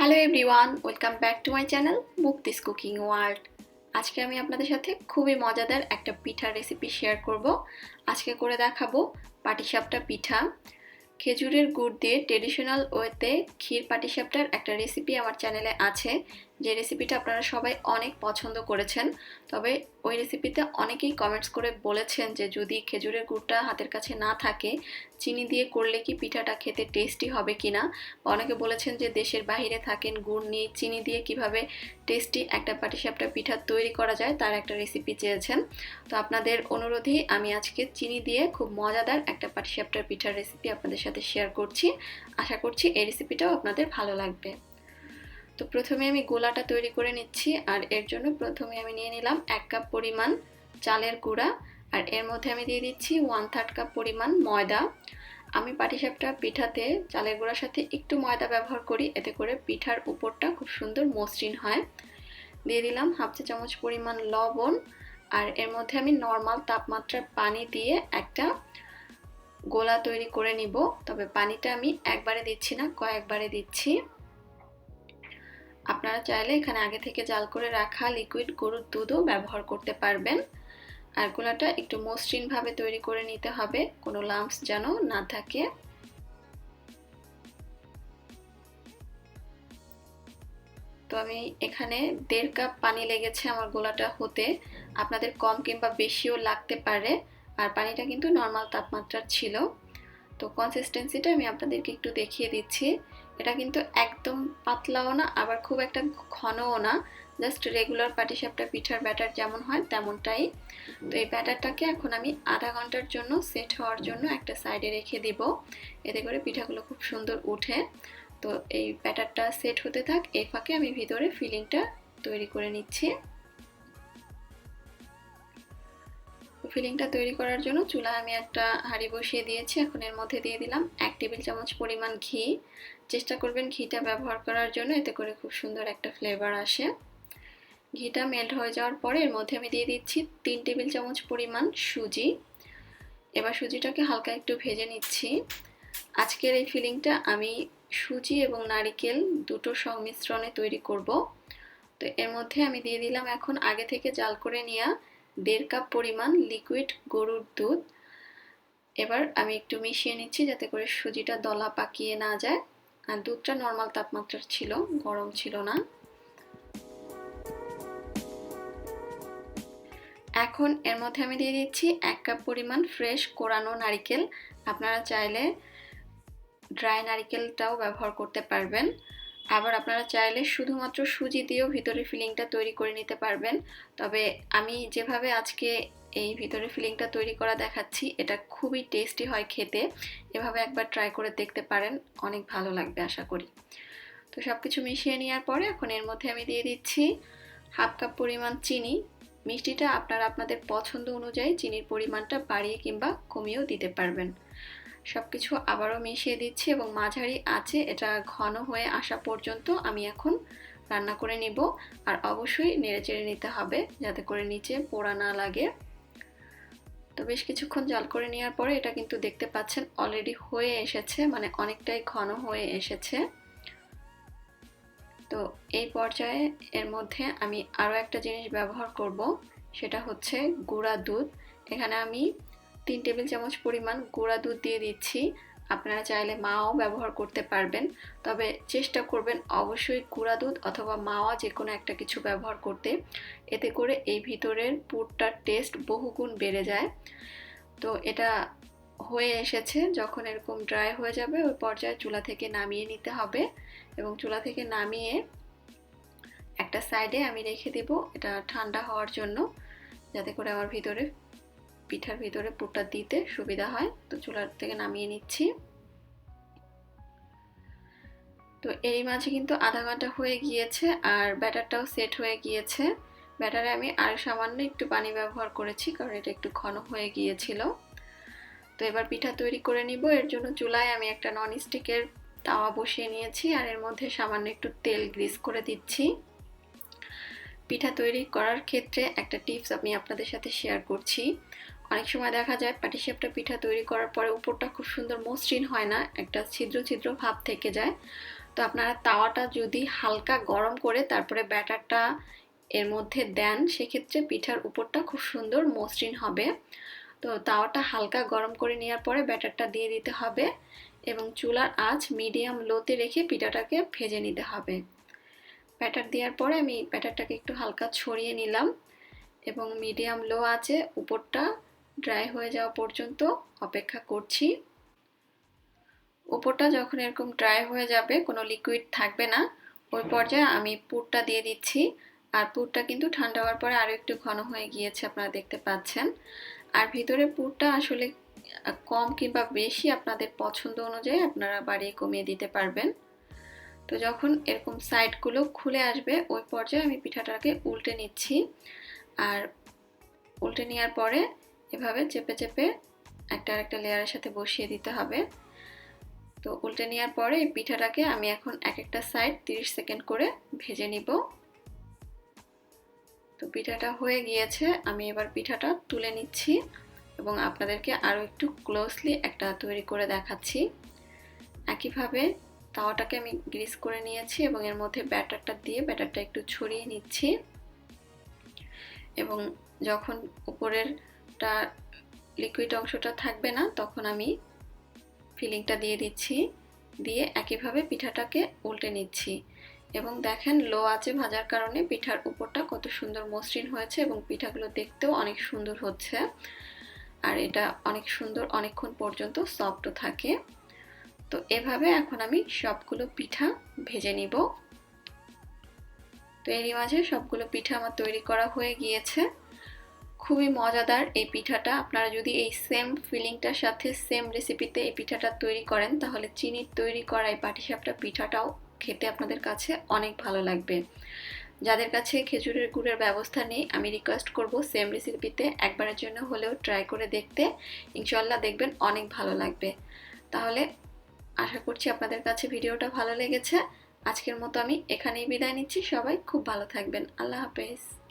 Hello everyone, welcome back to my channel Mukti's cooking world. আজকে আমি আপনাদের সাথে খুবই মজাদার একটা পিঠার রেসিপি শেয়ার করব। আজকে করে দেখাবো পাটিসাপটা পিঠা। খেজুরের গুড় দিয়ে ট্রেডিশনাল ওয়েতে ক্ষীর পাটিসাপটার একটা রেসিপি আমার চ্যানেলে আছে, যে রেসিপিটা আপনারা সবাই অনেক পছন্দ করেছেন। তবে ওই রেসিপিতে অনেকেই কমেন্টস করে বলেছেন যে যদি খেজুরের গুড়টা হাতের কাছে না থাকে চিনি দিয়ে করলে কি পিঠাটা খেতে টেস্টি হবে কিনা, বা অনেকে বলেছেন যে দেশের বাইরে থাকেন, গুড় নিয়ে চিনি দিয়ে কিভাবে টেস্টি একটা পাটিসাপটা পিঠা তৈরি করা যায় তার একটা রেসিপি চেয়েছেন। তো আপনাদের অনুরোধেই আমি আজকে চিনি দিয়ে খুব মজাদার একটা পাটিসাপটার পিঠার রেসিপি আপনাদের সাথে শেয়ার করছি। আশা করছি এই রেসিপিটাও আপনাদের ভালো লাগবে। তো প্রথমে আমি গোলাটা তৈরি করে নিচ্ছি, আর এর জন্য প্রথমে আমি নিয়ে নিলাম 1 কাপ পরিমাণ চালের গুঁড়া, আর এর মধ্যে আমি দিয়ে দিচ্ছি 1/3 কাপ পরিমাণ ময়দা। আমি পাটিসাপটা পিঠাতে চালের গুঁড়ার সাথে একটু ময়দা ব্যবহার করি, এতে করে পিঠার উপরটা খুব সুন্দর মসৃণ হয়। দিয়ে দিলাম 1/2 চা চামচ পরিমাণ লবণ, আর এর মধ্যে আমি নর্মাল তাপমাত্রার পানি দিয়ে একটা গোলা তৈরি করে নিব। তবে পানিটা আমি একবারে দিচ্ছি না, কয়েকবারে দিচ্ছি। আপনারা চাইলে এখানে আগে থেকে জাল করে রাখা লিকুইড গরুর দুধও ব্যবহার করতে পারবেন। আর গোলাটা একটু মসৃণভাবে তৈরি করে নিতে হবে, কোনো লাম্পস যেন না থাকে। তো আমি এখানে 1.5 কাপ পানি লেগেছে আমার গোলাটা হতে। আপনাদের কম কিংবা বেশিও লাগতে পারে, আর পানিটা কিন্তু নর্মাল তাপমাত্রার ছিল। তো কনসিস্টেন্সিটা আমি আপনাদেরকে একটু দেখিয়ে দিচ্ছি। এটা কিন্তু একদম পাতলাও না, আবার খুব একটা ঘনও না, জাস্ট রেগুলার পাটিসাপটা পিঠার ব্যাটার যেমন হয় তেমনটাই। তো এই ব্যাটারটাকে এখন আমি আধা ঘন্টার জন্য সেট হওয়ার জন্য একটা সাইডে রেখে দিব, এতে করে পিঠাগুলো খুব সুন্দর উঠে। তো এই ব্যাটারটা সেট হতে থাক, এই ফাঁকে আমি ভিতরে ফিলিংটা তৈরি করে নিচ্ছি। ফিলিংটা তৈরি করার জন্য চুলায় আমি একটা হাঁড়ি বসিয়ে দিয়েছি। এখন এর মধ্যে দিয়ে দিলাম 1 টেবিল চামচ পরিমাণ ঘি। চেষ্টা করবেন ঘিটা ব্যবহার করার জন্য, এতে করে খুব সুন্দর একটা ফ্লেভার আসে। ঘিটা মেল্ট হয়ে যাওয়ার পরে এর মধ্যে আমি দিয়ে দিচ্ছি 3 টেবিল চামচ পরিমাণ সুজি। এবার সুজিটাকে হালকা একটু ভেজে নিচ্ছি। আজকের এই ফিলিংটা আমি সুজি এবং নারিকেল দুটো সংমিশ্রণে তৈরি করব। তো এর মধ্যে আমি দিয়ে দিলাম এখন আগে থেকে জাল করে নেওয়া 1.5 কাপ পরিমাণ লিকুইড গরুর দুধ। এবার আমি একটু মিশিয়ে নিচ্ছি যাতে করে সুজিটা দলা পাকিয়ে না যায়। আর দুধটা নর্মাল তাপমাত্রার ছিল, গরম ছিল না। এখন এর মধ্যে আমি দিয়ে দিচ্ছি 1 কাপ পরিমাণ ফ্রেশ কোরানো নারিকেল। আপনারা চাইলে ড্রাই নারিকেলটাও ব্যবহার করতে পারবেন, আবার আপনারা চাইলে শুধুমাত্র সুজি দিয়েও ভিতরে ফিলিংটা তৈরি করে নিতে পারবেন। তবে আমি যেভাবে আজকে এই ভিতরে ফিলিংটা তৈরি করা দেখাচ্ছি, এটা খুবই টেস্টি হয় খেতে। এভাবে একবার ট্রাই করে দেখতে পারেন, অনেক ভালো লাগবে আশা করি। তো সব কিছু মিশিয়ে নেওয়ার পরে এখন এর মধ্যে আমি দিয়ে দিচ্ছি 1/2 কাপ পরিমাণ চিনি। মিষ্টিটা আপনারা আপনাদের পছন্দ অনুযায়ী চিনির পরিমাণটা বাড়িয়ে কিংবা কমিয়েও দিতে পারবেন। সব কিছু আবারও মিশিয়ে দিচ্ছি এবং মাঝারি আঁচে এটা ঘন হয়ে আসা পর্যন্ত আমি এখন রান্না করে নিব। আর অবশ্যই নেড়েচেড়ে নিতে হবে যাতে করে নিচে পোড়া না লাগে। তো বেশ কিছুক্ষণ জাল করে নেওয়ার পরে এটা কিন্তু দেখতে পাচ্ছেন অলরেডি হয়ে এসেছে, মানে অনেকটাই ঘন হয়ে এসেছে। তো এই পর্যায়ে এর মধ্যে আমি আরও একটা জিনিস ব্যবহার করব, সেটা হচ্ছে গুঁড়া দুধ। এখানে আমি 3 টেবিল চামচ পরিমাণ গুঁড়া দুধ দিয়ে দিচ্ছি। আপনারা চাইলে মাও ব্যবহার করতে পারবেন, তবে চেষ্টা করবেন অবশ্যই গুঁড়া দুধ অথবা মাওয়া যে কোনো একটা কিছু ব্যবহার করতে, এতে করে এই ভিতরের পুরটার টেস্ট বহুগুণ বেড়ে যায়। তো এটা হয়ে এসেছে, যখন এরকম ড্রাই হয়ে যাবে ওই পর্যায়ে চুলা থেকে নামিয়ে নিতে হবে, এবং চুলা থেকে নামিয়ে একটা সাইডে আমি রেখে দেব এটা ঠান্ডা হওয়ার জন্য, যাতে করে আমার পিঠার ভিতরে পুরটা দিতে সুবিধা হয়। তো চুলার থেকে নামিয়ে নিচ্ছি। তো এই মাঝে কিন্তু আধা ঘন্টা হয়ে গিয়েছে আর ব্যাটারটাও সেট হয়ে গিয়েছে। ব্যাটারে আমি আর সামান্য একটু পানি ব্যবহার করেছি, কারণ এটা একটু ঘন হয়ে গিয়েছিল। তো এবার পিঠা তৈরি করে নিব। এর জন্য চুলায় আমি একটা ননস্টিকের তাওয়া বসিয়ে নিয়েছি, আর এর মধ্যে সামান্য একটু তেল গ্রিস করে দিচ্ছি। পিঠা তৈরি করার ক্ষেত্রে একটা টিপস আমি আপনাদের সাথে শেয়ার করছি। অনেক সময় দেখা যায় পাটিসাপটা পিঠা তৈরি করার পরে উপরটা খুব সুন্দর মসৃণ হয় না, একটা ছিদ্র ছিদ্র ভাব থেকে যায়। তো আপনারা তাওয়াটা যদি হালকা গরম করে তারপরে ব্যাটারটা এর মধ্যে দেন, সেক্ষেত্রে পিঠার উপরটা খুব সুন্দর মসৃণ হবে। তো তাওয়াটা হালকা গরম করে নেওয়ার পরে ব্যাটারটা দিয়ে দিতে হবে এবং চুলার আঁচ মিডিয়াম লোতে রেখে পিঠাটাকে ভেজে নিতে হবে। ব্যাটার দেওয়ার পরে আমি ব্যাটারটাকে একটু হালকা ছড়িয়ে নিলাম এবং মিডিয়াম লো আঁচে উপরটা ড্রাই হয়ে যাওয়া পর্যন্ত অপেক্ষা করছি। উপরটা যখন এরকম ড্রাই হয়ে যাবে, কোনো লিকুইড থাকবে না, ওই পর্যায়ে আমি পুরটা দিয়ে দিচ্ছি। আর পুরটা কিন্তু ঠান্ডা হওয়ার পরে আরও একটু ঘন হয়ে গিয়েছে, আপনারা দেখতে পাচ্ছেন। আর ভিতরে পুরটা আসলে কম কিংবা বেশি আপনাদের পছন্দ অনুযায়ী আপনারা বাড়িয়ে কমিয়ে দিতে পারবেন। তো যখন এরকম সাইডগুলো খুলে আসবে, ওই পর্যায়ে আমি পিঠাটাকে উল্টে নিচ্ছি। আর উল্টে নেওয়ার পরে এভাবে চেপে চেপে একটা আরেকটা লেয়ারের সাথে বসিয়ে দিতে হবে। তো উল্টে নেওয়ার পরে এই পিঠাটাকে আমি এখন এক একটা সাইড 30 সেকেন্ড করে ভেজে নিব। তো পিঠাটা হয়ে গিয়েছে, আমি এবার পিঠাটা তুলে নিচ্ছি এবং আপনাদেরকে আরও একটু ক্লোজলি একটা তৈরি করে দেখাচ্ছি। একইভাবে তাওয়াটাকে আমি গ্রিস করে নিয়েছি এবং এর মধ্যে ব্যাটারটা দিয়ে ব্যাটারটা একটু ছড়িয়ে নিচ্ছি এবং যখন উপরেরটা লিকুইড অংশটা থাকবে না, তখন আমি ফিলিংটা দিয়ে দিচ্ছি, দিয়ে একইভাবে পিঠাটাকে উল্টে নিচ্ছি এবং দেখেন লো আঁচে ভাজার কারণে পিঠার উপরটা কত সুন্দর মসৃণ হয়েছে এবং পিঠাগুলো দেখতেও অনেক সুন্দর হচ্ছে। আর এটা অনেক সুন্দর অনেকক্ষণ পর্যন্ত সফটও থাকে। তো এভাবে এখন আমি সবগুলো পিঠা ভেজে নিব। তো এরই মাঝে সবগুলো পিঠা আমার তৈরি করা হয়ে গিয়েছে। খুবই মজাদার এই পিঠাটা। আপনারা যদি এই সেম ফিলিংটার সাথে সেম রেসিপিতে এই পিঠাটা তৈরি করেন, তাহলে চিনির তৈরি করা এই পাটিসাপটা পিঠাটাও খেতে আপনাদের কাছে অনেক ভালো লাগবে। যাদের কাছে খেজুরের গুড়ের ব্যবস্থা নেই, আমি রিকোয়েস্ট করব সেম রেসিপিতে একবারের জন্য হলেও ট্রাই করে দেখতে। ইনশাল্লাহ দেখবেন অনেক ভালো লাগবে। তাহলে আশা করছি আপনাদের কাছে ভিডিওটা ভালো লেগেছে। আজকের মতো আমি এখানেই বিদায় নিচ্ছি। সবাই খুব ভালো থাকবেন। আল্লাহ হাফেজ।